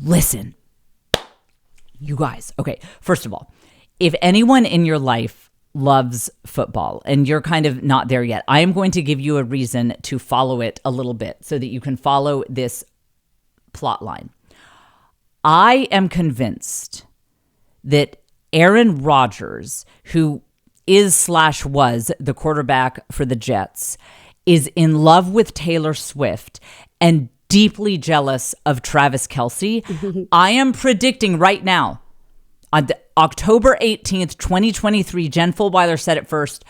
Listen, you guys. Okay, first of all, if anyone in your life loves football and you're kind of not there yet, I am going to give you a reason to follow it a little bit so that you can follow this plot line. I am convinced that Aaron Rodgers, who is/was the quarterback for the Jets, is in love with Taylor Swift and deeply jealous of Travis Kelce. I am predicting right now, on October 18th, 2023, Jen Fulwiler said it first,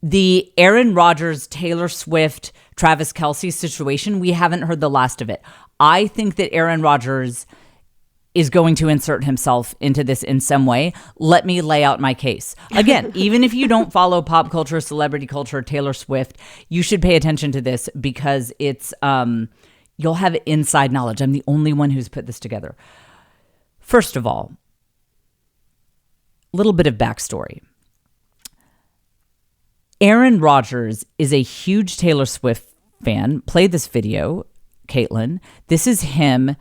the Aaron Rodgers, Taylor Swift, Travis Kelce situation, we haven't heard the last of it. I think that Aaron Rodgers is going to insert himself into this in some way. Let me lay out my case. Again, even if you don't follow pop culture, celebrity culture, Taylor Swift, you should pay attention to this because it's you'll have inside knowledge. I'm the only one who's put this together. First of all, a little bit of backstory. Aaron Rodgers is a huge Taylor Swift fan. Play this video, Caitlin. This is him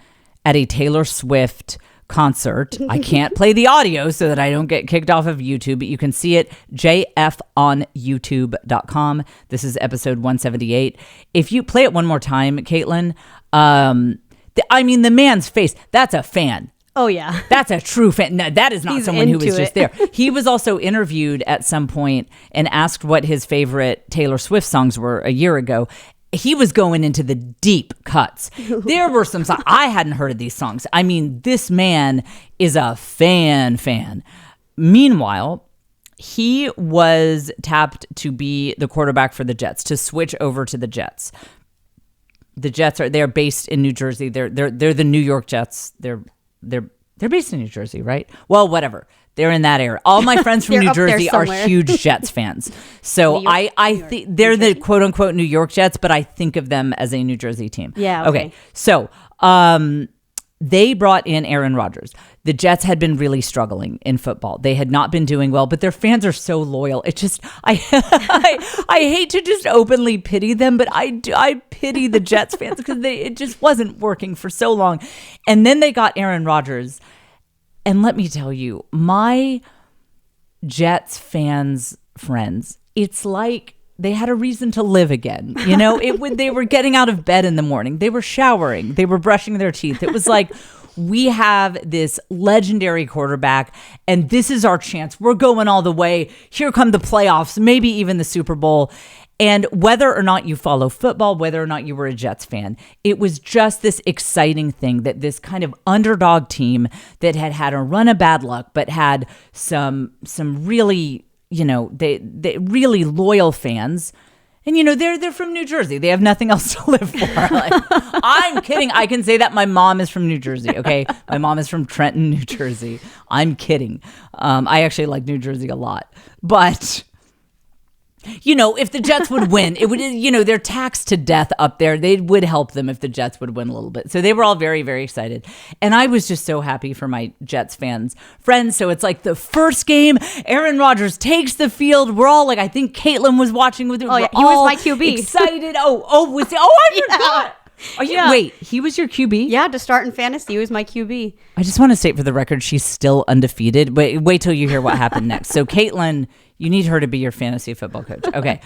at a Taylor Swift concert. I can't play the audio so that I don't get kicked off of YouTube, but you can see it, jfonyoutube.com. This is episode 178. If you play it one more time, Caitlin, the man's face, that's a fan. Oh, yeah. That's a true fan. No, that is not He's someone who was just into there. He was also interviewed at some point and asked what his favorite Taylor Swift songs were a year ago. He was going into the deep cuts. There were some songs. I hadn't heard of these songs. I mean, this man is a fan. Meanwhile, he was tapped to be the quarterback for the Jets, to switch over to the Jets. The Jets they're based in New Jersey. They're the New York Jets. They're based in New Jersey, right? Well, whatever. They're in that area. All my friends from New Jersey are huge Jets fans. So I think they're the quote unquote New York Jets, but I think of them as a New Jersey team. Yeah. Okay. So they brought in Aaron Rodgers. The Jets had been really struggling in football. They had not been doing well, but their fans are so loyal. It just, I hate to just openly pity them, but I pity the Jets fans because it just wasn't working for so long. And then they got Aaron Rodgers. And let me tell you, my Jets fans' friends, it's like they had a reason to live again. You know, they were getting out of bed in the morning. They were showering. They were brushing their teeth. It was like, we have this legendary quarterback, and this is our chance. We're going all the way. Here come the playoffs, maybe even the Super Bowl. And whether or not you follow football, whether or not you were a Jets fan, it was just this exciting thing that this kind of underdog team that had a run of bad luck, but had some really, they really loyal fans. And, they're from New Jersey. They have nothing else to live for. I'm kidding. I can say that my mom is from New Jersey, okay? My mom is from Trenton, New Jersey. I'm kidding. I actually like New Jersey a lot. But if the Jets would win, it would, they're taxed to death up there. They would help them if the Jets would win a little bit. So they were all very, very excited. And I was just so happy for my Jets friends. So it's like the first game, Aaron Rodgers takes the field. We're all like, I think Caitlin was watching with it. Oh, yeah. He was my QB. Excited. I forgot. Wait, he was your QB? Yeah, to start in fantasy, he was my QB. I just want to state for the record, she's still undefeated. Wait till you hear what happened next. So Caitlin, you need her to be your fantasy football coach. Okay.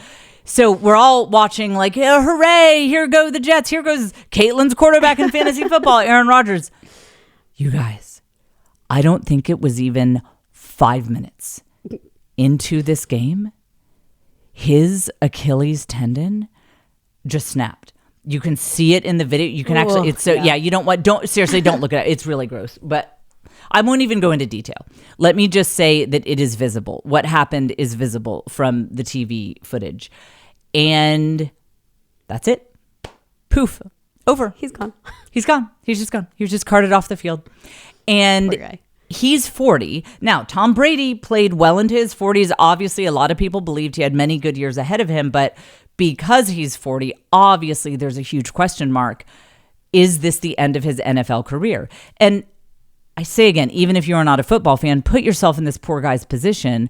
So we're all watching like, oh, hooray, here go the Jets. Here goes Caitlin's quarterback in fantasy football, Aaron Rodgers. You guys, I don't think it was even 5 minutes into this game, his Achilles tendon just snapped. You can see it in the video. You can actually, don't look at it. It's really gross, but I won't even go into detail. Let me just say that it is visible. What happened is visible from the TV footage. And that's it. Poof. Over. He's gone. He's gone. He's just gone. He was just carted off the field. And poor guy. He's 40. Now, Tom Brady played well into his 40s. Obviously, a lot of people believed he had many good years ahead of him, but because he's 40, obviously there's a huge question mark. Is this the end of his NFL career? And I say again, even if you're not a football fan, put yourself in this poor guy's position.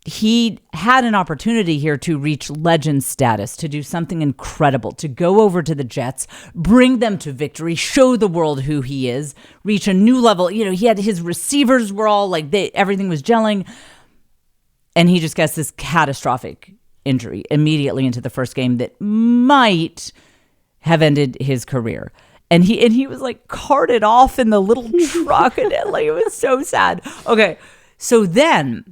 he had an opportunity here to reach legend status, to do something incredible, to go over to the Jets, bring them to victory, show the world who he is, reach a new level. You know, he had his receivers were all like, everything was gelling. And he just gets this catastrophic injury immediately into the first game that might have ended his career. And he was like carted off in the little truck and it was so sad. Okay. And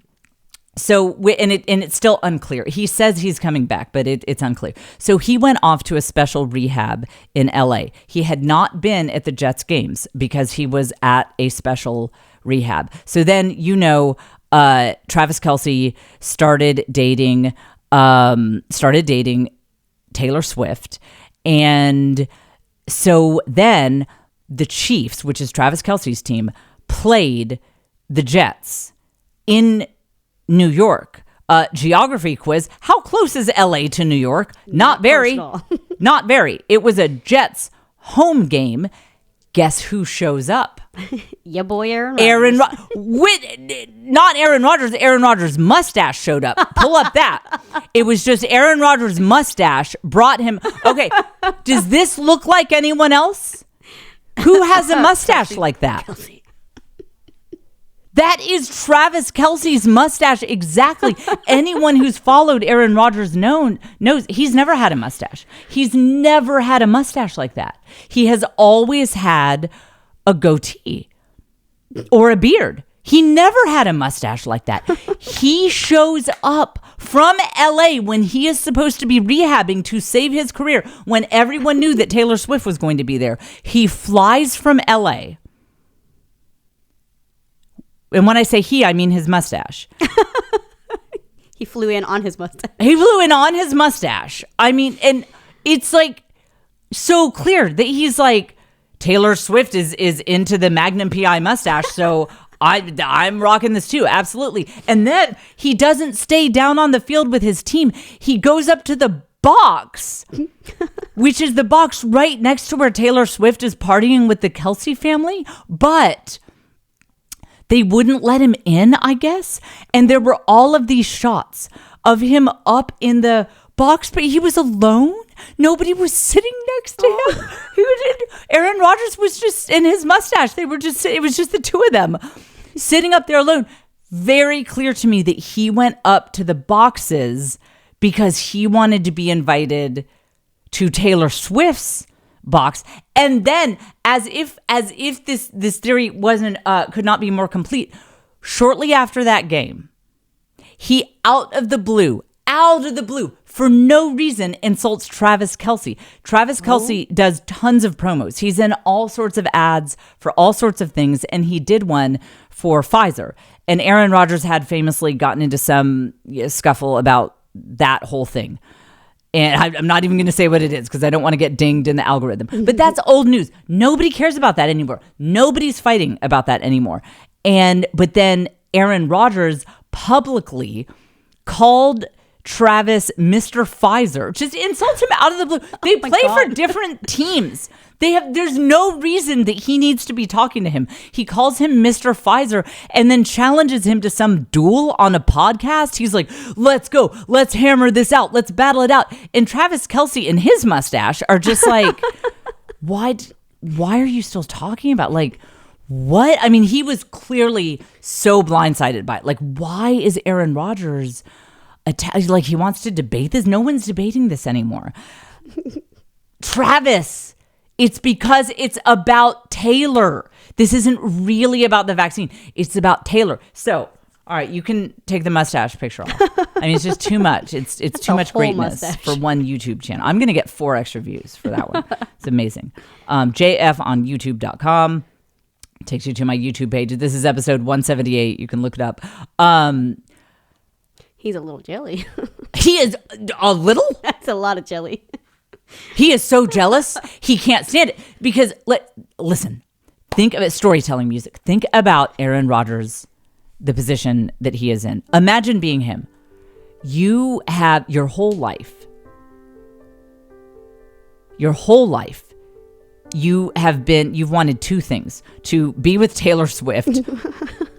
it's still unclear. He says he's coming back, but it's unclear. So he went off to a special rehab in LA. He had not been at the Jets games because he was at a special rehab. So then, Travis Kelce started dating Taylor Swift. And so then the Chiefs, which is Travis Kelce's team, played the Jets in New York. Geography quiz. How close is LA to New York? Not very. Not very. It was a Jets home game. Guess who shows up? Yeah, boy, Aaron Rodgers. Not Aaron Rodgers. Aaron Rodgers' mustache showed up. Pull up that. It was just Aaron Rodgers' mustache brought him. Okay, does this look like anyone else? Who has a mustache like that? Kelce. That is Travis Kelce's mustache. Exactly. Anyone who's followed Aaron Rodgers knows he's never had a mustache. He's never had a mustache like that. He has always had a goatee or a beard. He never had a mustache like that. He shows up from LA when he is supposed to be rehabbing to save his career, when everyone knew that Taylor Swift was going to be there. He flies from LA. And when I say he, I mean his mustache. He flew in on his mustache. I mean, and it's like so clear that he's like, Taylor Swift is into the Magnum PI mustache, so I'm rocking this too. Absolutely. And then he doesn't stay down on the field with his team. He goes up to the box, which is the box right next to where Taylor Swift is partying with the Kelce family. But they wouldn't let him in, I guess. And there were all of these shots of him up in the box, but he was alone. Nobody was sitting next to him. Aaron Rodgers was just in his mustache. It was just the two of them sitting up there alone. Very clear to me that he went up to the boxes because he wanted to be invited to Taylor Swift's box. And then as if this theory could not be more complete, shortly after that game, he out of the blue, for no reason, insults Travis Kelce. Travis Kelce does tons of promos. He's in all sorts of ads for all sorts of things, and he did one for Pfizer. And Aaron Rodgers had famously gotten into some scuffle about that whole thing. And I'm not even going to say what it is because I don't want to get dinged in the algorithm. But that's old news. Nobody cares about that anymore. Nobody's fighting about that anymore. But then Aaron Rodgers publicly called Travis Mr. Pfizer, just insults him out of the blue. They play for different teams. There's no reason that he needs to be talking to him. He calls him Mr. Pfizer and then challenges him to some duel on a podcast. He's like, let's go. Let's hammer this out. Let's battle it out. And Travis Kelce and his mustache are just like, why are you still talking about, like, what? I mean, he was clearly so blindsided by it. Like, why is Aaron Rodgers like he wants to debate this? No one's debating this anymore. Travis, it's because it's about Taylor. This isn't really about the vaccine. It's about Taylor. So, all right, you can take the mustache picture off. I mean, it's just too much. It's too much greatness for one YouTube channel. I'm going to get 4 extra views for that one. It's amazing. JF on YouTube.com. Takes you to my YouTube page. This is episode 178. You can look it up. He's a little jelly. He is a little? That's a lot of jelly. He is so jealous. He can't stand it. Because, listen, think of it, storytelling music. Think about Aaron Rodgers, the position that he is in. Imagine being him. You have your whole life, you've wanted 2 things: to be with Taylor Swift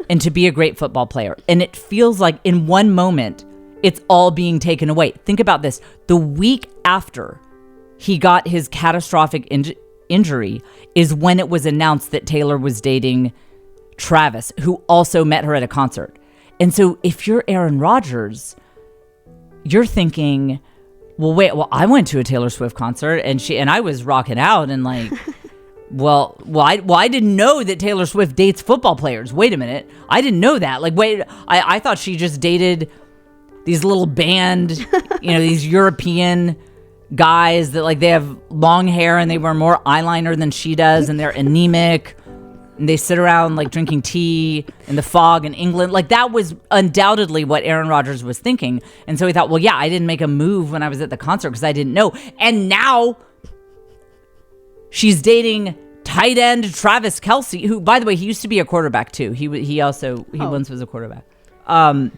and to be a great football player. And it feels like in one moment, it's all being taken away. Think about this. The week after he got his catastrophic injury is when it was announced that Taylor was dating Travis, who also met her at a concert. And so if you're Aaron Rodgers, you're thinking, well, I went to a Taylor Swift concert and I was rocking out and like, I didn't know that Taylor Swift dates football players. Wait a minute. I didn't know that. Like, I thought she just dated these little band, these European guys that like they have long hair and they wear more eyeliner than she does and they're anemic and they sit around like drinking tea in the fog in England. Like that was undoubtedly what Aaron Rodgers was thinking. And so he thought, I didn't make a move when I was at the concert because I didn't know. And now she's dating tight end Travis Kelce, who, by the way, he used to be a quarterback too. He once was a quarterback. Aaron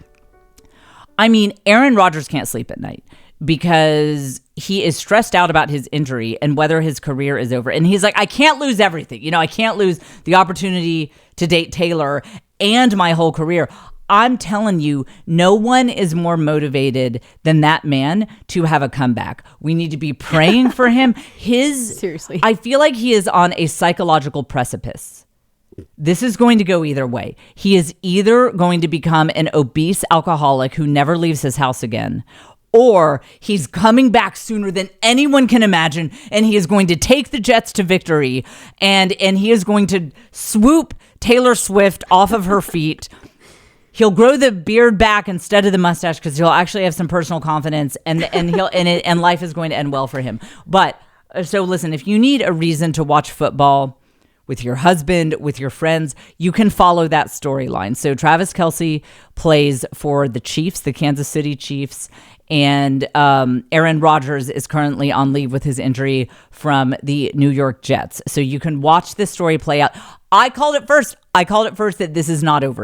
Rodgers can't sleep at night because he is stressed out about his injury and whether his career is over. And he's like, I can't lose everything. I can't lose the opportunity to date Taylor and my whole career. I'm telling you, no one is more motivated than that man to have a comeback. We need to be praying for him. Seriously. I feel like he is on a psychological precipice. This is going to go either way. He is either going to become an obese alcoholic who never leaves his house again, or he's coming back sooner than anyone can imagine, and he is going to take the Jets to victory, and he is going to swoop Taylor Swift off of her feet. He'll grow the beard back instead of the mustache because he'll actually have some personal confidence, and life is going to end well for him. But so listen, if you need a reason to watch football with your husband, with your friends, you can follow that storyline. So Travis Kelce plays for the Chiefs, the Kansas City Chiefs, and Aaron Rodgers is currently on leave with his injury from the New York Jets. So you can watch this story play out. I called it first that this is not over.